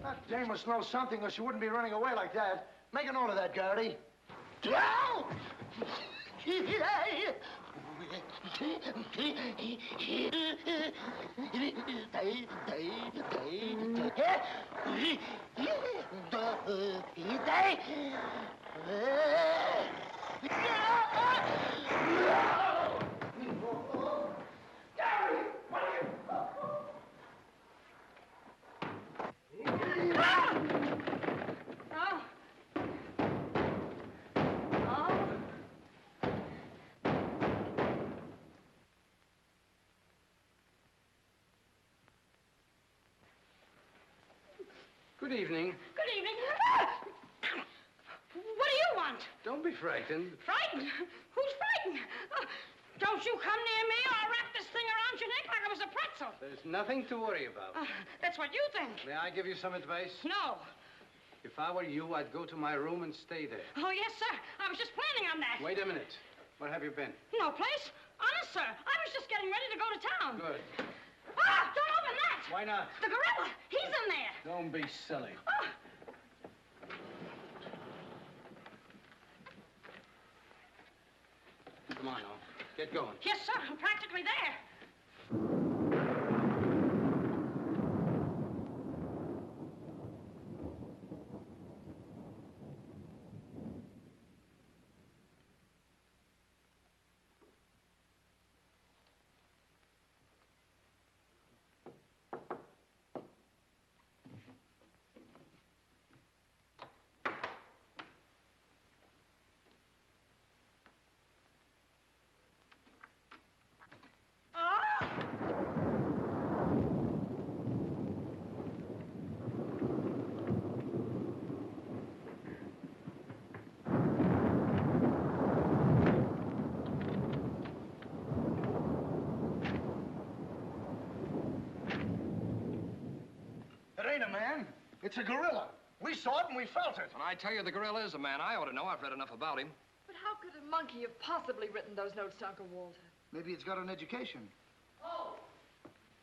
That dame must know something or she wouldn't be running away like that. Make a note of that, Garrity. Good evening. Good evening. What do you want? Don't be frightened. Frightened? Who's frightened? Don't you come near me or I'll wrap this thing around your neck like it was a pretzel. There's nothing to worry about. That's what you think. May I give you some advice? No. If I were you, I'd go to my room and stay there. Oh, yes, sir. I was just planning on that. Wait a minute. Where have you been? No place. Honest, sir. I was just getting ready to go to town. Good. Don't open that. Why not? The gorilla. He's in there. Don't be silly. Come on, now. Get going. Yes, sir. I'm practically there. It ain't a man. It's a gorilla. We saw it and we felt it. When I tell you the gorilla is a man, I ought to know. I've read enough about him. But how could a monkey have possibly written those notes to Uncle Walter? Maybe it's got an education. Poe!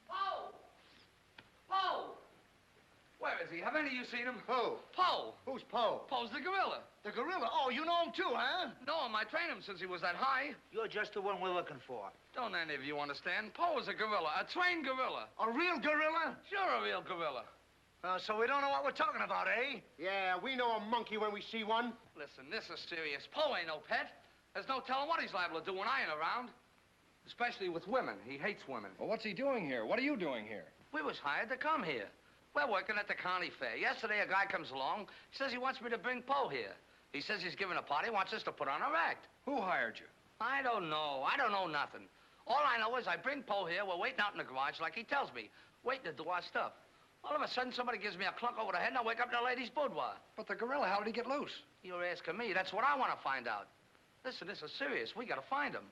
Poe! Poe! Where is he? Have any of you seen him? Who? Poe. Who's Poe? Poe's the gorilla. The gorilla? Oh, you know him too, huh? No, I trained him since he was that high. You're just the one we're looking for. Don't any of you understand? Poe is a gorilla, a trained gorilla. A real gorilla? Sure, a real gorilla. So we don't know what we're talking about, eh? Yeah, we know a monkey when we see one. Listen, this is serious. Poe ain't no pet. There's no telling what he's liable to do when I ain't around. Especially with women. He hates women. Well, what's he doing here? What are you doing here? We was hired to come here. We're working at the county fair. Yesterday, a guy comes along. He says he wants me to bring Poe here. He says he's giving a party, wants us to put on our act. Who hired you? I don't know. I don't know nothing. All I know is I bring Poe here. We're waiting out in the garage like he tells me. Waiting to do our stuff. All of a sudden, somebody gives me a clunk over the head, and I wake up in a lady's boudoir. But the gorilla, how did he get loose? You're asking me. That's what I want to find out. Listen, this is serious. We got to find him.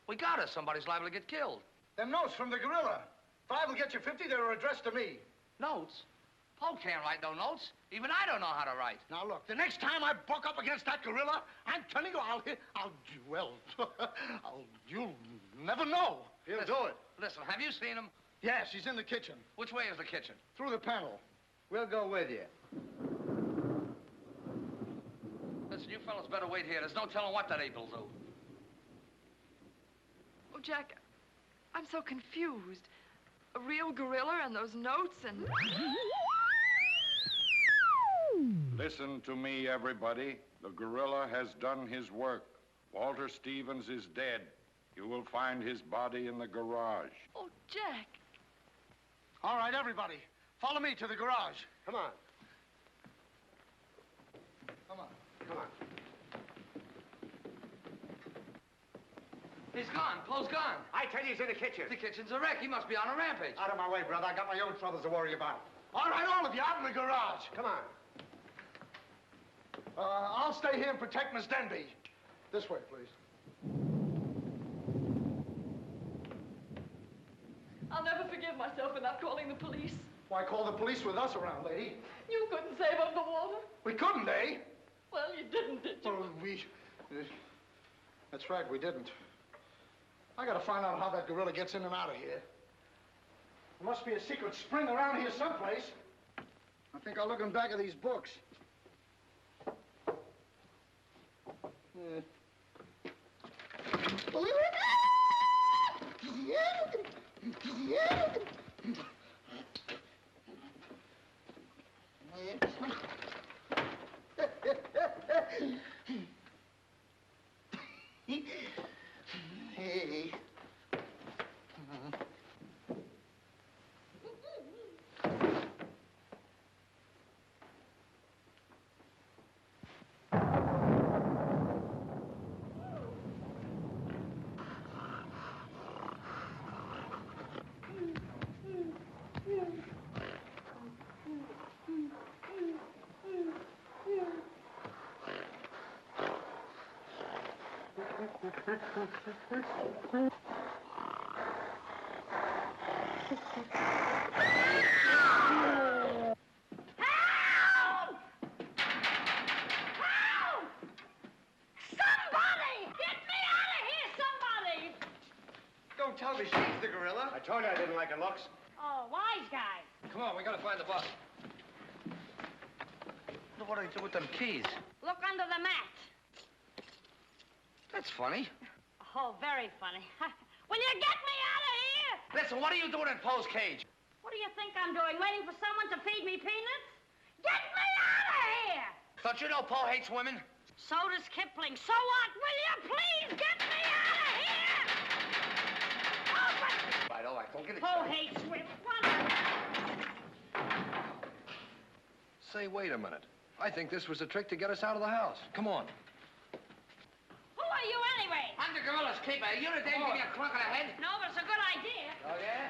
We got to. Somebody's liable to get killed. Them notes from the gorilla. If I will get you 50, they were addressed to me. Notes? Poe can't write no notes. Even I don't know how to write. Now, look, the next time I buck up against that gorilla, I'm telling you, you'll never know. He'll do it. Listen, have you seen him? Yes, he's in the kitchen. Which way is the kitchen? Through the panel. We'll go with you. Listen, you fellas better wait here. There's no telling what that ape will do. Oh, Jack, I'm so confused. A real gorilla and those notes and... Listen to me, everybody. The gorilla has done his work. Walter Stevens is dead. You will find his body in the garage. Oh, Jack. All right, everybody. Follow me to the garage. Come on. Come on. Come on. He's gone. Poe's gone. I tell you, he's in the kitchen. The kitchen's a wreck. He must be on a rampage. Out of my way, brother. I got my own troubles to worry about. All right, all of you, out in the garage. Come on. I'll stay here and protect Miss Denby. This way, please. I'll never forgive myself for not calling the police. Why call the police with us around, lady? You couldn't save Uncle Walter. We couldn't, eh? Well, you didn't, did you? Well, that's right, we didn't. I gotta find out how that gorilla gets in and out of here. There must be a secret spring around here someplace. I think I'll look in back of these books. Hey. Don't tell me she's the gorilla. I told you I didn't like her looks. Oh, wise guy. Come on, we gotta find the bus. What do they do with them keys? Look under the mat. That's funny. Oh, very funny. Will you get me out of here? Listen, what are you doing in Poe's cage? What do you think I'm doing? Waiting for someone to feed me peanuts? Get me out of here! Don't you know Poe hates women? So does Kipling. So what? Will you please get me out of here? All right, don't get it. Poe hates women. What? Say, wait a minute. I think this was a trick to get us out of the house. Come on. Who are you anyway? I'm the gorilla's keeper. You the dame give me a clunk on the head? No, but it's a good idea. Oh, yeah?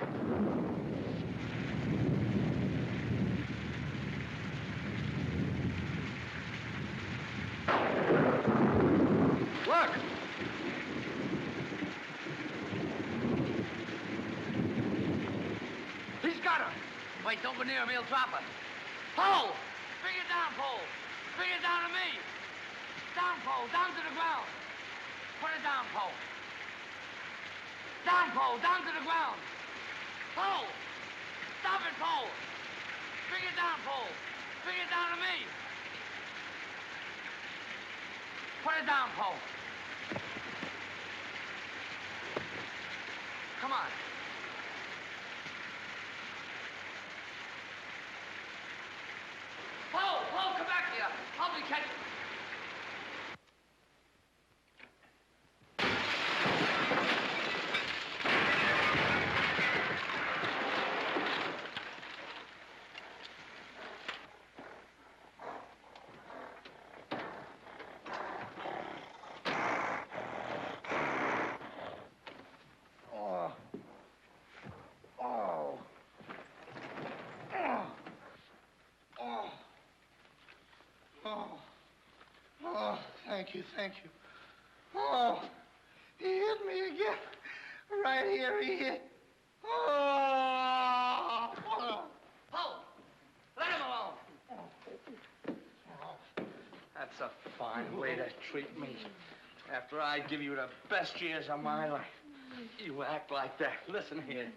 Look! He's got her. Wait, don't go near him. He'll drop her. Poe! Bring it down, Poe. Bring it down to me. Down, Poe. Down to the ground. Put it down, Poe. Down, Poe. Down to the ground. Poe! Stop it, Poe. Bring it down, Poe. Bring it down to me. Put it down, Poe. Come on. Poe, come back here. Help me catch him. thank you, thank you. Oh, he hit me again. Right here, he hit. Oh! Ho! Let him alone. That's a fine way to treat me. After I give you the best years of my life, you act like that. Listen here.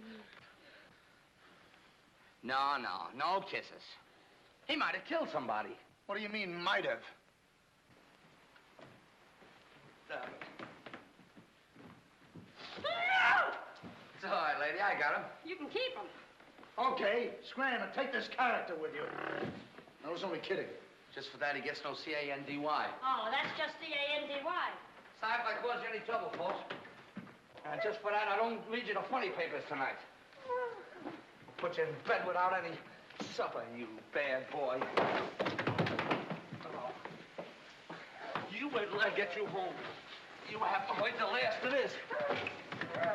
No, no, no kisses. He might have killed somebody. What do you mean, might have? It's all right, lady. I got him. You can keep him. Okay, scram and take this character with you. I was only kidding. Just for that, he gets no C-A-N-D-Y. Oh, that's just C-A-N-D-Y. Sorry if I caused you any trouble, folks. And just for that, I don't read you the funny papers tonight. Put you in bed without any supper, you bad boy. Oh. You wait till I get you home. You have to wait till the last of this.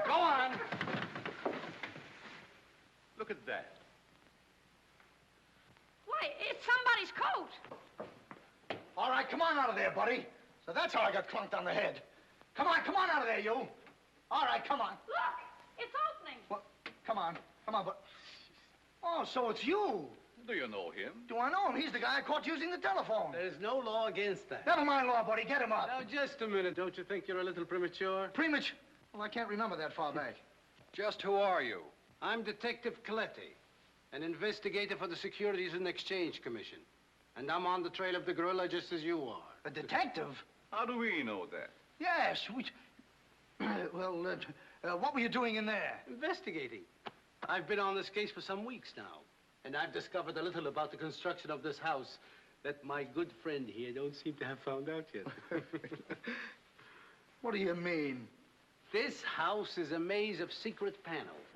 Go on. Look at that. Why, it's somebody's coat. All right, come on out of there, buddy. So that's how I got clunked on the head. Come on out of there, you. All right, come on. Look, it's opening. Well, come on, but... Oh, so it's you. Do you know him? Do I know him? He's the guy I caught using the telephone. There's no law against that. Never mind law, buddy. Get him up. Now, just a minute. Don't you think you're a little premature? Premature? Well, I can't remember that far back. Just who are you? I'm Detective Coletti, an investigator for the Securities and Exchange Commission. And I'm on the trail of the gorilla just as you are. A detective? How do we know that? Yes, we... well, what were you doing in there? Investigating. I've been on this case for some weeks now, and I've discovered a little about the construction of this house that my good friend here don't seem to have found out yet. What do you mean? This house is a maze of secret panels.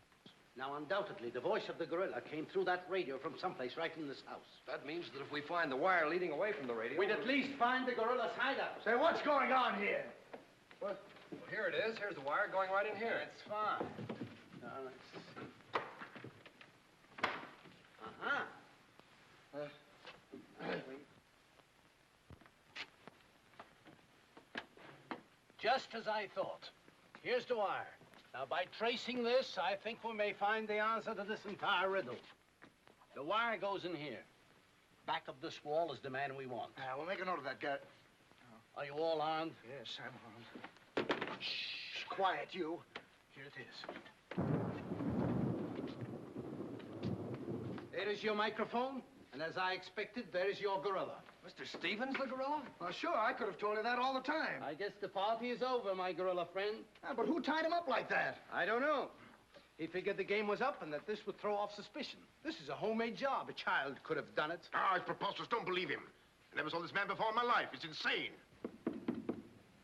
Now, undoubtedly, the voice of the gorilla came through that radio from someplace right in this house. That means that if we find the wire leading away from the radio... We'd at least find the gorilla's hideout. Say, what's going on here? What? Well, here it is. Here's the wire going right in here. That's fine. Now, let's see. Just as I thought. Here's the wire. Now, by tracing this, I think we may find the answer to this entire riddle. The wire goes in here. Back of this wall is the man we want. We'll make a note of that, Garrett. Are you all armed? Yes, I'm armed. Shh, quiet, you. Here it is. There is your microphone, and as I expected, there is your gorilla. Mr. Stevens, the gorilla? Well, sure, I could have told you that all the time. I guess the party is over, my gorilla friend. But who tied him up like that? I don't know. He figured the game was up and that this would throw off suspicion. This is a homemade job. A child could have done it. Ah, it's preposterous. Don't believe him. I never saw this man before in my life. It's insane.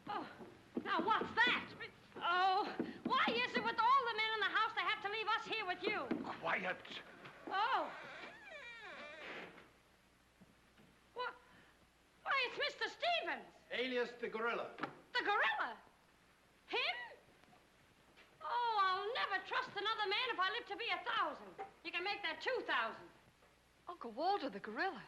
Oh, now what's that? Oh, why is it with all the men in the house they have to leave us here with you? Quiet. Oh. Why, it's Mr. Stevens. Alias the gorilla. The gorilla? Him? Oh, I'll never trust another man if I live to be 1,000. You can make that 2,000. Uncle Walter, the gorilla.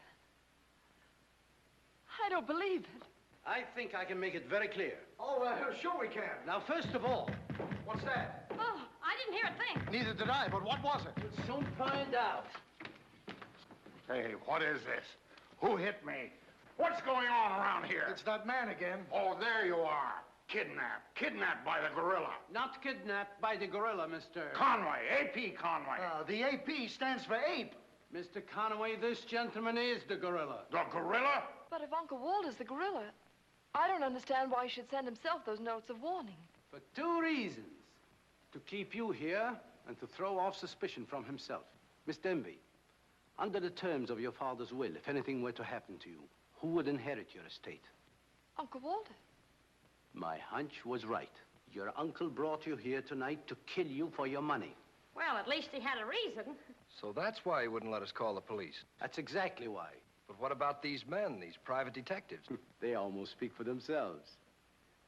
I don't believe it. I think I can make it very clear. Oh, sure we can. Now, first of all... What's that? Oh, I didn't hear a thing. Neither did I, but what was it? We'll soon find out. Hey, what is this? Who hit me? What's going on around here? It's that man again. Oh, there you are. Kidnapped. Kidnapped by the gorilla. Not kidnapped by the gorilla, Mr. Conway. A.P. Conway. The AP stands for ape. Mr. Conway, this gentleman is the gorilla. The gorilla? But if Uncle Walter's the gorilla, I don't understand why he should send himself those notes of warning. For 2 reasons. To keep you here and to throw off suspicion from himself. Miss Denby, under the terms of your father's will, if anything were to happen to you, who would inherit your estate? Uncle Walter. My hunch was right. Your uncle brought you here tonight to kill you for your money. Well, at least he had a reason. So that's why he wouldn't let us call the police. That's exactly why. But what about these men, these private detectives? They almost speak for themselves.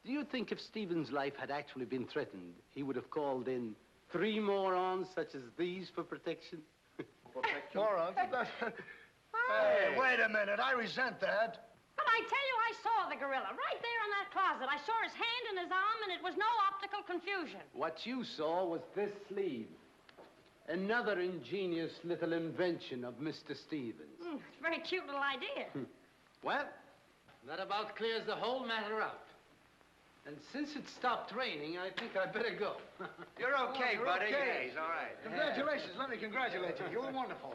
Do you think if Stephen's life had actually been threatened, he would have called in 3 morons such as these for protection? Morons? Hey, wait a minute. I resent that. But I I tell you, I saw the gorilla right there in that closet. I saw his hand and his arm, and it was no optical confusion. What you saw was this sleeve. Another ingenious little invention of Mr. Stevens. It's a very cute little idea. Well, that about clears the whole matter out. And since it stopped raining, I think I better go. You're okay, you're buddy. okay. Yeah, he's all right. Congratulations. Let me congratulate you. You were wonderful.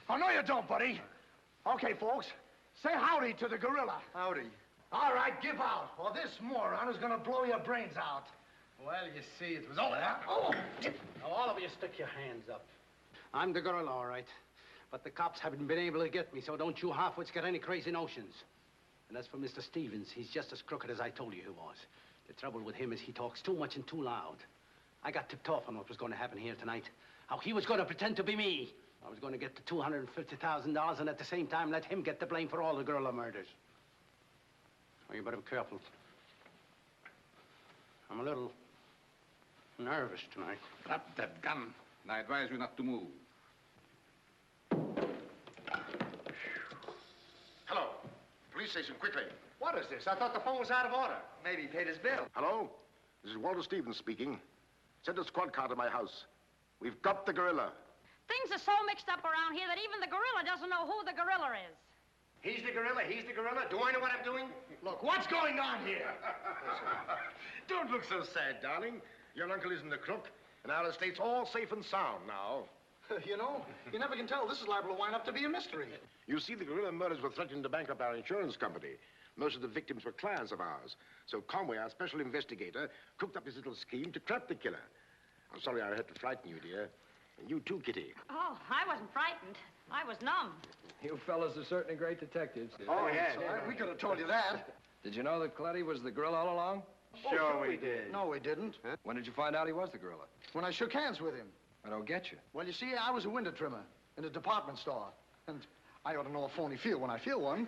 Oh, no, you don't, buddy. Okay, folks. Say howdy to the gorilla. Howdy. All right, give out, or this moron is going to blow your brains out. Well, you see, it was all that. Oh! Now, all of you stick your hands up. I'm the gorilla, all right. But the cops haven't been able to get me, so don't you halfwits get any crazy notions. And as for Mr. Stevens, he's just as crooked as I told you he was. The trouble with him is he talks too much and too loud. I got tipped off on what was going to happen here tonight. How he was going to pretend to be me. I was going to get the $250,000 and at the same time let him get the blame for all the gorilla murders. So you better be careful. I'm a little nervous tonight. Drop that gun, and I advise you not to move. Hello. Police station, quickly. What is this? I thought the phone was out of order. Maybe he paid his bill. Hello? This is Walter Stevens speaking. Send a squad car to my house. We've got the gorilla. Things are so mixed up around here that even the gorilla doesn't know who the gorilla is. He's the gorilla. He's the gorilla. Do I know what I'm doing? Look, what's going on here? Don't look so sad, darling. Your uncle isn't a crook, and our estate's all safe and sound now. You know, you never can tell. This is liable to wind up to be a mystery. You see, the gorilla murders were threatening to bankrupt our insurance company. Most of the victims were clients of ours. So Conway, our special investigator, cooked up his little scheme to trap the killer. I'm sorry I had to frighten you, dear. And you too, Kitty. Oh, I wasn't frightened. I was numb. You fellas are certainly great detectives. Oh, yes. We could have told you that. Did you know that Coletti was the gorilla all along? Sure we did. No, we didn't. Huh? When did you find out he was the gorilla? When I shook hands with him. I don't get you. Well, you see, I was a window trimmer in a department store. And I ought to know a phony feel when I feel one.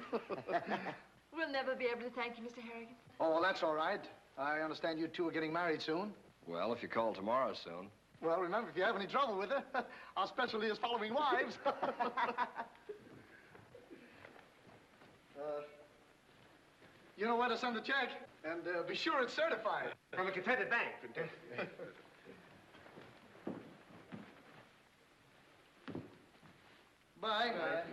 We'll never be able to thank you, Mr. Harrigan. Oh, well, that's all right. I understand you two are getting married soon. Well, if you call tomorrow soon. Well, remember, if you have any trouble with her, our specialty is following wives. You know where to send the check, and be sure it's certified. From a Confederate bank. Bye. Bye.